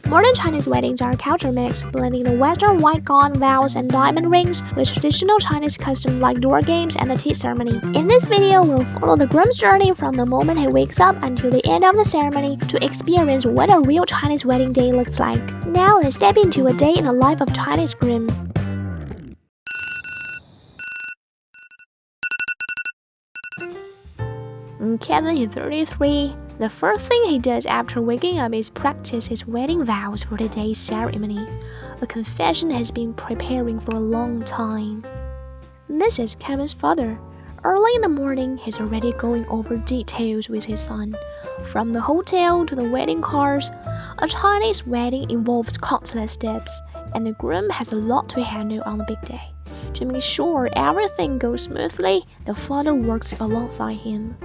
Modern Chinese weddings are a culture mix, blending the Western white gown, vows, and diamond rings with traditional Chinese customs like door games and the tea ceremony. In this video, we'll follow the groom's journey from the moment he wakes up until the end of the ceremony to experience what a real Chinese wedding day looks like. Now let's step into a day in the life of Chinese groom. Kevin is 33. The first thing he does after waking up is practice his wedding vows for the day's ceremony. A confession has been preparing for a long time. This is Kevin's father. Early in the morning, he's already going over details with his son. From the hotel to the wedding cars, a Chinese wedding involves countless steps, and the groom has a lot to handle on the big day. To make sure everything goes smoothly, the father works alongside him.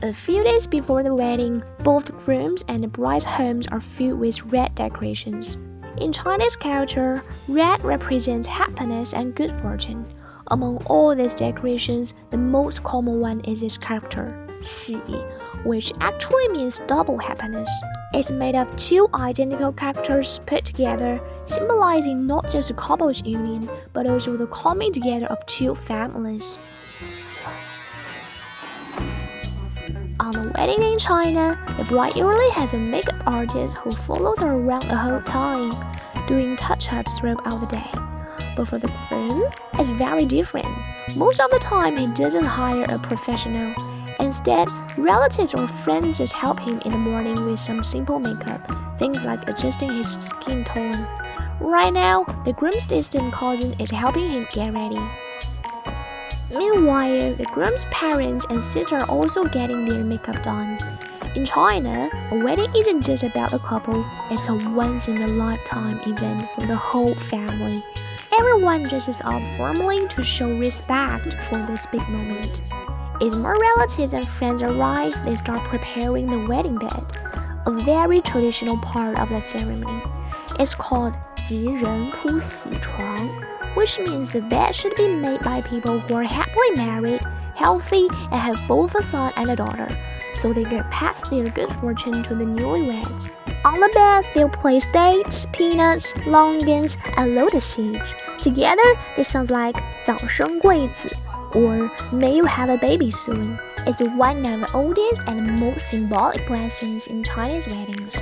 A few days before the wedding, both the groom's and the bride's homes are filled with red decorations. In Chinese culture, red represents happiness and good fortune. Among all these decorations, the most common one is this character, 喜, which actually means double happiness. It's made of two identical characters put together, symbolizing not just a couple's union, but also the coming together of two families. On a wedding in China, the bride usually has a makeup artist who follows her around the whole time, doing touch-ups throughout the day. But for the groom, it's very different. Most of the time, he doesn't hire a professional. Instead, relatives or friends just help him in the morning with some simple makeup, things like adjusting his skin tone. Right now, the groom's distant cousin is helping him get ready. Meanwhile, the groom's parents and sister are also getting their makeup done. In China, a wedding isn't just about the couple, it's a once-in-a-lifetime event for the whole family. Everyone dresses up formally to show respect for this big moment. As more relatives and friends arrive, they start preparing the wedding bed, a very traditional part of the ceremony. It's called 吉人铺喜床, which means the bed should be made by people who are happily married, healthy, and have both a son and a daughter, so they can pass their good fortune to the newlyweds. On the bed, they'll place dates, peanuts, longans, and lotus seeds. Together, this sounds like 早生贵子, or may you have a baby soon. It's one of the oldest and most symbolic blessings in Chinese weddings.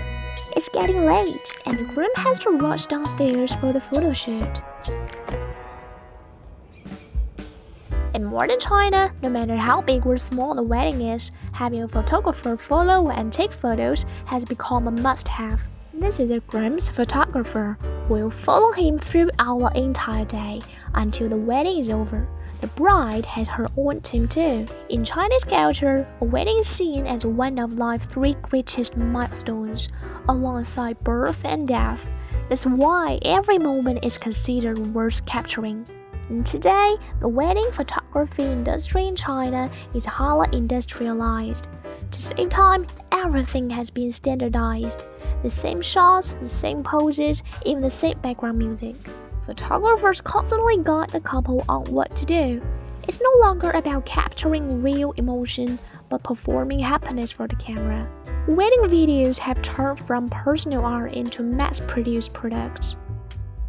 It's getting late, and the groom has to rush downstairs for the photo shoot. In modern China, no matter how big or small the wedding is, having a photographer follow and take photos has become a must-have. This is the groom's photographer, who will follow him throughout the entire day until the wedding is over. The bride has her own team too. In Chinese culture, a wedding is seen as one of life's three greatest milestones, alongside birth and death. That's why every moment is considered worth capturing. And today, the wedding photography industry in China is highly industrialized. To save time, everything has been standardized. The same shots, the same poses, even the same background music. Photographers constantly guide the couple on what to do. It's no longer about capturing real emotion, but performing happiness for the camera. Wedding videos have turned from personal art into mass-produced products.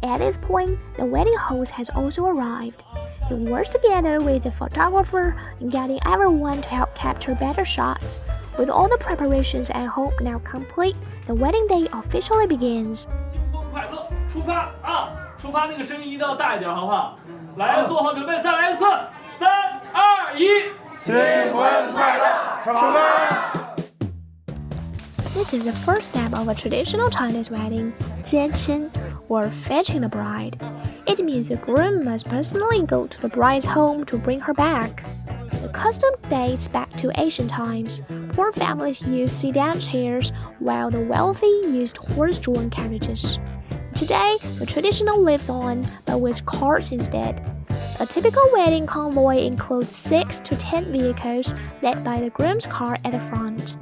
At this point, the wedding host has also arrived. He works together with the photographer in guiding everyone to help capture better shots. With all the preparations at home now complete, the wedding day officially begins. 出发啊！出发那个声音一定要大一点，好不好？来，做好准备，再来一次，3、2、1，新婚快乐！出发！ This is the first step of a traditional Chinese wedding, 接亲, or fetching the bride. It means the groom must personally go to the bride's home to bring her back. The custom dates back to ancient times. Poor families used sedan chairs, while the wealthy used horse-drawn carriages. Today, the tradition lives on, but with cars instead. A typical wedding convoy includes 6 to 10 vehicles led by the groom's car at the front.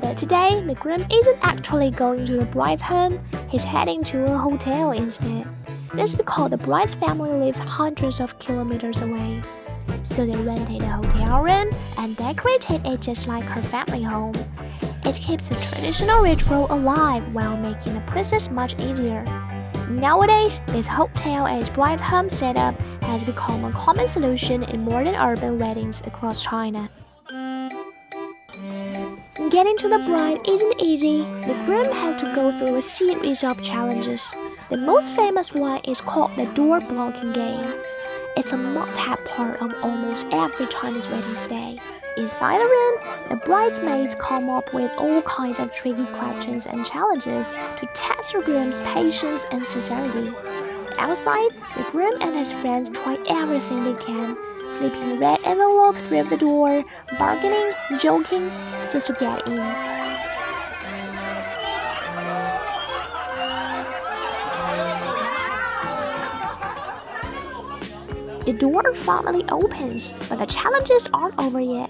But today, the groom isn't actually going to the bride's home, he's heading to a hotel instead. This is because the bride's family lives hundreds of kilometers away. So they rented a hotel room and decorated it just like her family home. It keeps the traditional ritual alive while making the process much easier. Nowadays, this hotel as bride home setup has become a common solution in modern urban weddings across China. Getting to the bride isn't easy. The groom has to go through a series of challenges. The most famous one is called the door blocking game. It's a must-have part of almost every Chinese wedding today. Inside the room, the bridesmaids come up with all kinds of tricky questions and challenges to test the groom's patience and sincerity. Outside, the groom and his friends try everything they can, slipping a red envelope through the door, bargaining, joking, just to get in. The door finally opens, but the challenges aren't over yet.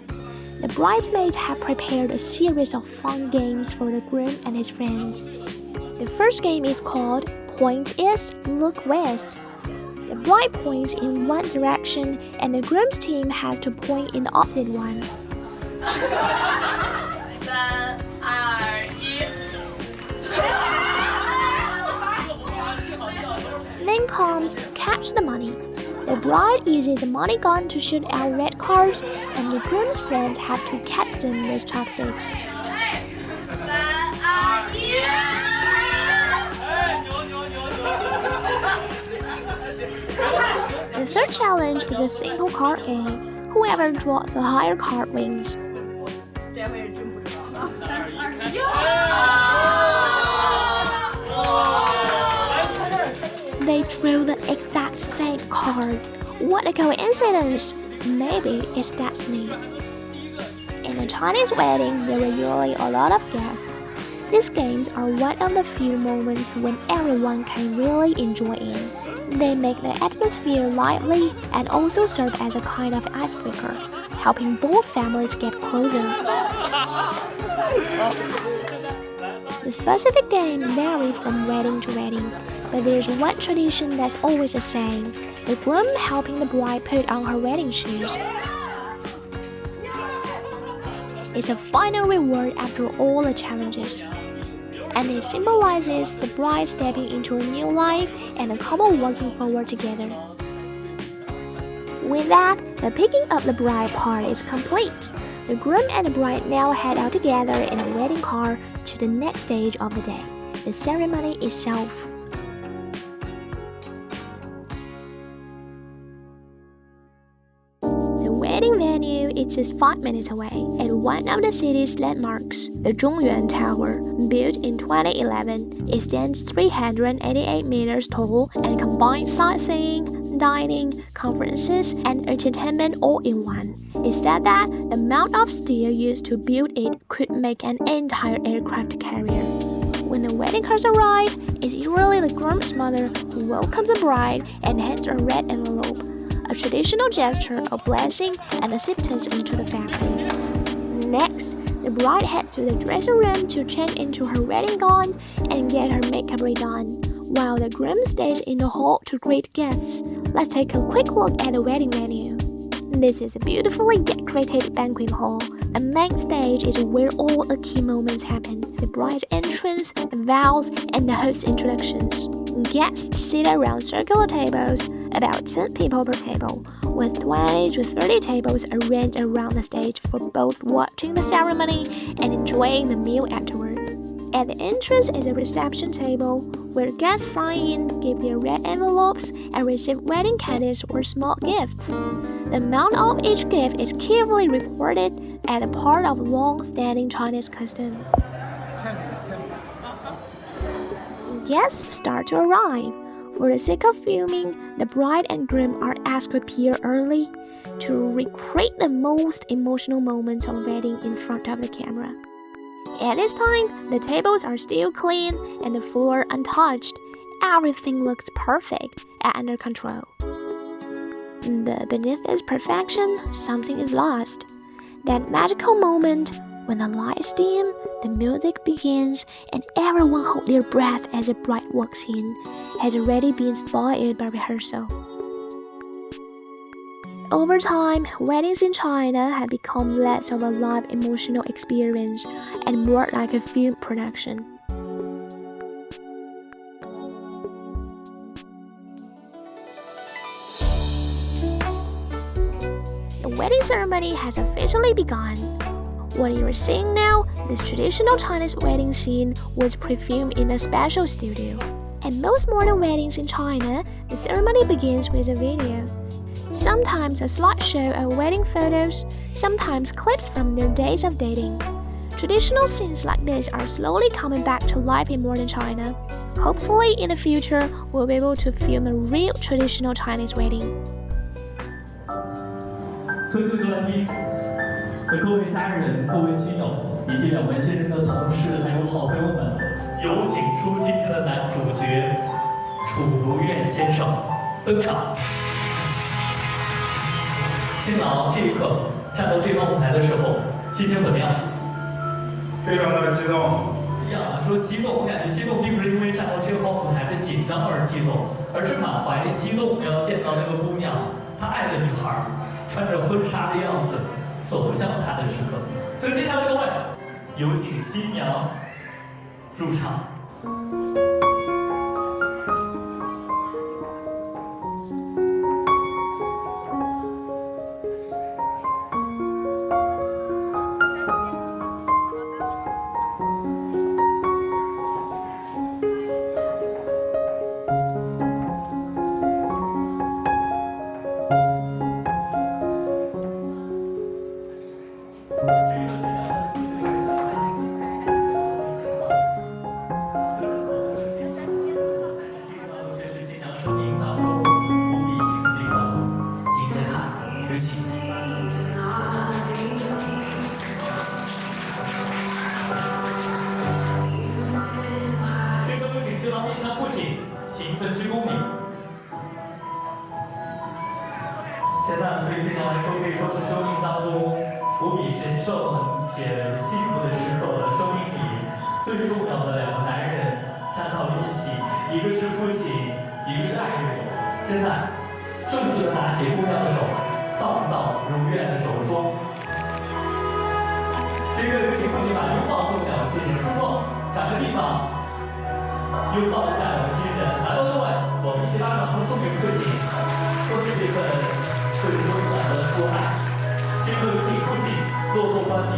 The bridesmaids have prepared a series of fun games for the groom and his friends. The first game is called Point East, Look West. The bride points in one direction and the groom's team has to point in the opposite one. 3、2、1。 Then comes Catch the Money. The bride uses a money gun to shoot out red cards, and the groom's friends have to catch them with chopsticks. 3、2、1。 The third challenge is a simple card game. Whoever draws the higher card wins. 这回是真不知道了。3、2、1。 They drew the exact same card. What a coincidence! Maybe it's destiny. In a Chinese wedding, there are usually a lot of guests. These games are one of the few moments when everyone can really enjoy it. They make the atmosphere lively and also serve as a kind of icebreaker, helping both families get closer. The specific game varies from wedding to wedding, but there's one tradition that's always the same: the groom helping the bride put on her wedding shoes. It's a final reward after all the challenges, and it symbolizes the bride stepping into a new life and the couple working forward together. With that, the picking up the bride part is complete. The groom and the bride now head out together in a wedding car to the next stage of the day, the ceremony itself. The wedding venue is just 5 minutes away at one of the city's landmarks, the Zhongyuan Tower. Built in 2011, it stands 388 meters tall and combines sightseeing, dining, conferences, and entertainment all in one. It's said that the amount of steel used to build it could make an entire aircraft carrier. When the wedding cars arrive, it's usually the groom's mother who welcomes the bride and hands her a red envelope, a traditional gesture of blessing and acceptance into the family. Next, the bride heads to the dressing room to change into her wedding gown and get her makeup redone, while the groom stays in the hall to greet guests. Let's take a quick look at the wedding venue. This is a beautifully decorated banquet hall. The main stage is where all the key moments happen: the bride's entrance, the vows, and the host's introductions. Guests sit around circular tables, about 10 people per table, with 20 to 30 tables arranged around the stage for both watching the ceremony and enjoying the meal afterward. At the entrance is a reception table, where guests sign in, give their red envelopes, and receive wedding caddies or small gifts. The amount of each gift is carefully recorded as a part of long-standing Chinese custom. Guests start to arrive. For the sake of filming, the bride and groom are asked to appear early to recreate the most emotional moments of wedding in front of the camera. At this time, the tables are still clean and the floor untouched. Everything looks perfect and under control. But beneath this perfection, something is lost. That magical moment when the lights dim, the music begins, and everyone holds their breath as the bride walks in, has already been spoiled by rehearsal. Over time, weddings in China have become less of a live emotional experience and more like a film production. The wedding ceremony has officially begun. What you are seeing now, this traditional Chinese wedding scene was pre-filmed in a special studio. At most modern weddings in China, the ceremony begins with a video. Sometimes a slideshow of wedding photos, sometimes clips from their days of dating. Traditional scenes like this are slowly coming back to life in modern China. Hopefully, in the future, we'll be able to film a real traditional Chinese wedding. 尊敬的来宾，各位家人、各位亲友，以及两位新人的同事，还有好朋友们，有请出今天的男主角楚如愿先生登场。新郎这一刻站到这方舞台的时候，心情怎么样？非常的激动。说激动，我感觉激动并不是因为站到这方舞台的紧张而激动，而是满怀的激动，要见到那个姑娘，她爱的女孩，穿着婚纱的样子走向她的时刻。所以接下来各位，有请新娘入场。现在对新娘来说，可以说是生命当中无比神圣且幸福的时刻了。生命里最重要的两个男人站到一起，一个是父亲，一个是爱人。现在正式的拿起姑娘的手，放到如愿的手中。这个有请父亲把拥抱送给两位新人，叔父找个地方拥抱一下两位新人。来吧，各位，我们一起把掌声送给父亲，送给这份最温暖的父爱。这个有请父亲落座观礼。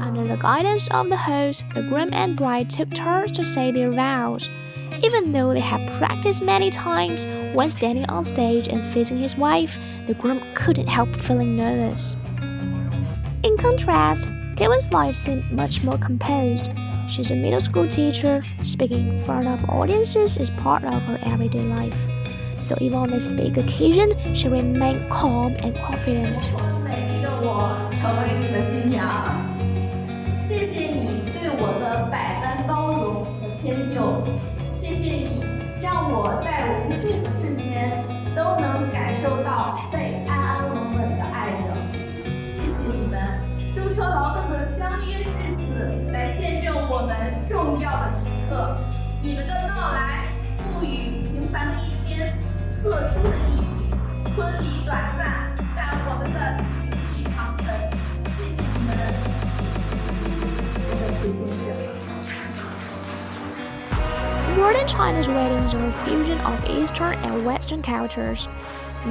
Under the guidance of the host, the groom and bride took turns to say their vows. Even though they had practiced many times, when standing on stage and facing his wife, the groom couldn't help feeling nervous. In contrast, Kevin's wife seemed much more composed. She's a middle school teacher. Speaking in front of audiences is part of her everyday life. So even on this big occasion, she remained calm and confident. 美丽的我成为你的新娘，谢谢你对我的百般包容和迁就，谢谢你让我在无数个瞬间都能感受到被安安稳稳的爱着。谢谢你们舟车劳顿的相约至此，来见证我们重要的时刻。你们的到来赋予平凡的一天特殊的意义。婚礼短暂，但我们的情谊长存。谢谢你们，也谢谢我的楚先生。Modern Chinese weddings are a fusion of Eastern and Western cultures.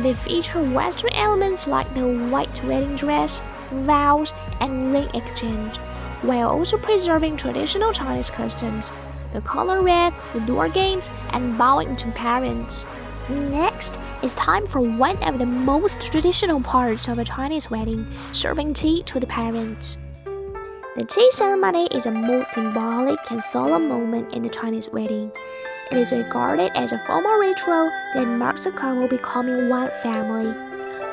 They feature Western elements like the white wedding dress, vows, and ring exchange, while also preserving traditional Chinese customs, the color red, the door games, and bowing to parents. Next, it's time for one of the most traditional parts of a Chinese wedding, serving tea to the parents. The tea ceremony is a most symbolic and solemn moment in the Chinese wedding. It is regarded as a formal ritual that marks the couple becoming one family.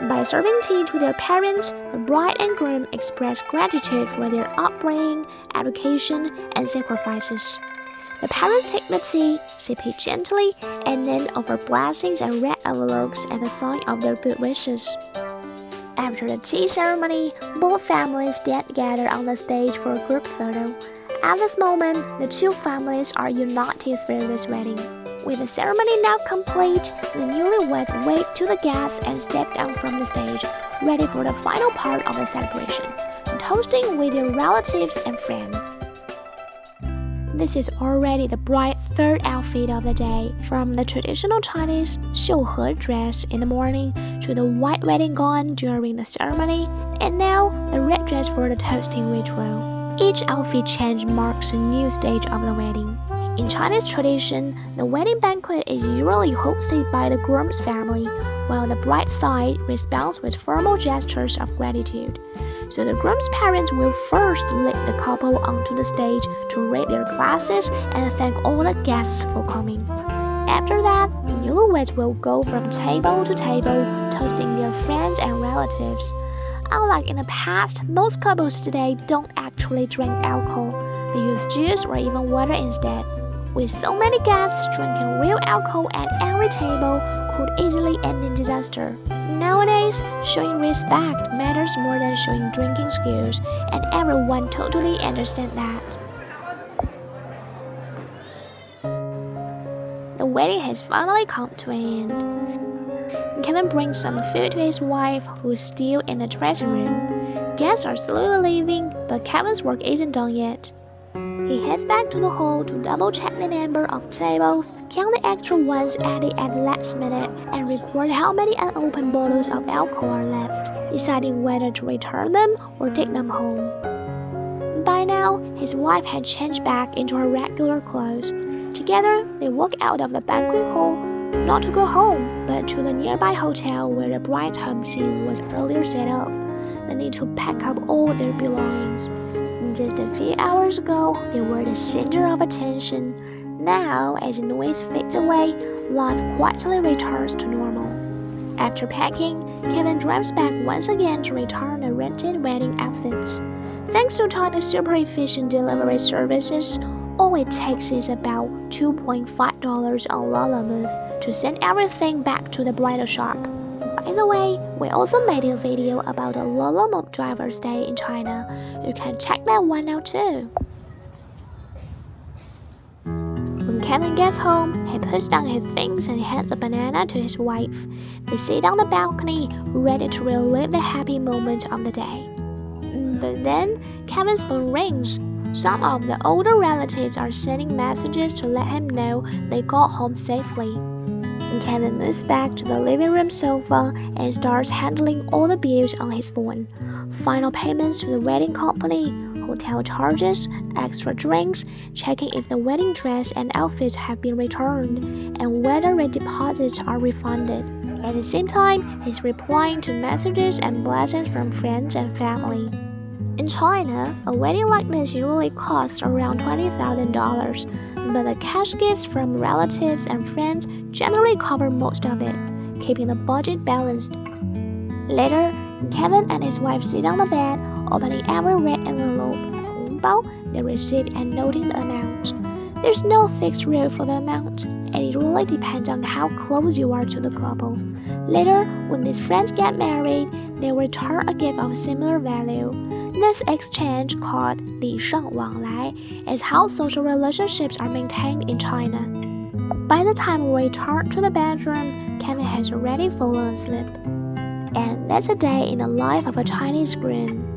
By serving tea to their parents, the bride and groom express gratitude for their upbringing, education, and sacrifices. The parents take the tea, sip it gently, and then offer blessings and red envelopes as a sign of their good wishes. After the tea ceremony, both families stand together on the stage for a group photo. At this moment, the two families are united for this wedding. With the ceremony now complete, the newlyweds waved to the guests and stepped down from the stage, ready for the final part of the celebration, toasting with their relatives and friends. This is already the bride's third outfit of the day, from the traditional Chinese 绣荷 dress in the morning to the white wedding gown during the ceremony, and now the red dress for the toasting ritual. Each outfit change marks a new stage of the wedding. In Chinese tradition, the wedding banquet is usually hosted by the groom's family, while the bride's side responds with formal gestures of gratitude. So the groom's parents will first lead the couple onto the stage to raise their glasses and thank all the guests for coming. After that, the newlyweds will go from table to table, toasting their friends and relatives. Unlike in the past, most couples today don't actually drink alcohol. They use juice or even water instead. With so many guests, drinking real alcohol at every table could easily end in disaster. Nowadays, showing respect matters more than showing drinking skills, and everyone totally understands that. The wedding has finally come to an end. Kevin brings some food to his wife, who's still in the dressing room. Guests are slowly leaving, but Kevin's work isn't done yet. He heads back to the hall to double-check the number of tables, count the extra ones added at the last minute, and record how many unopened bottles of alcohol are left, deciding whether to return them or take them home. By now, his wife had changed back into her regular clothes. Together, they walk out of the banquet hall, not to go home, but to the nearby hotel where the bride's home scene was earlier set up. They need to pack up all their belongings. Just a few hours ago, they were the center of attention. Now, as the noise fades away, life quietly returns to normal. After packing, Kevin drives back once again to return the rented wedding outfits. Thanks to China's super efficient delivery services, all it takes is about $2.5 on Lalamove to send everything back to the bridal shop. By the way, we also made a video about the Lalamove driver's day in China. You can check that one out too. When Kevin gets home, he puts down his things and hands a banana to his wife. They sit on the balcony, ready to relive the happy moments of the day. But then, Kevin's phone rings. Some of the older relatives are sending messages to let him know they got home safely. Kevin moves back to the living room sofa and starts handling all the bills on his phone. Final payments to the wedding company, hotel charges, extra drinks, checking if the wedding dress and outfits have been returned, and whether red deposits are refunded. At the same time, he's replying to messages and blessings from friends and family. In China, a wedding like this usually costs around $20,000, but the cash gifts from relatives and friends generally cover most of it, keeping the budget balanced. Later, Kevin and his wife sit on the bed, opening every red envelope, 红包, they received and noting the amount. There's no fixed rule for the amount, and it really depends on how close you are to the couple. Later, when these friends get married, they return a gift of similar value. This exchange, called 礼尚往来, is how social relationships are maintained in China. By the time we return to the bedroom, Kevin has already fallen asleep. And that's a day in the life of a Chinese groom.